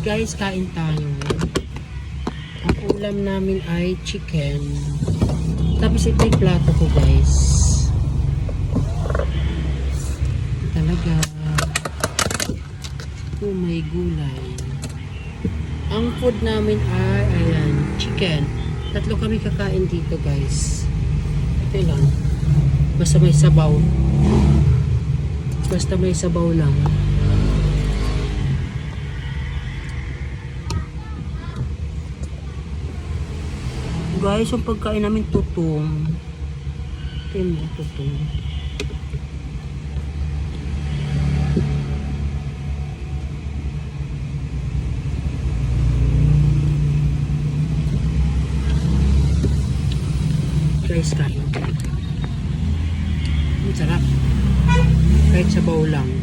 Guys, kain tayo. Ang ulam namin ay chicken. Tapos ito yung plato ko, guys. Talaga. Oh, may gulay. Ang food namin ay, ayan, chicken. Tatlo kami kakain dito, guys. Ito lang. Basta may sabaw. Basta may sabaw lang. Guys, yung pagkain namin tutong. Tingnan mo, tutong. Guys, kain. Ang sarap. Kahit sabaw lang.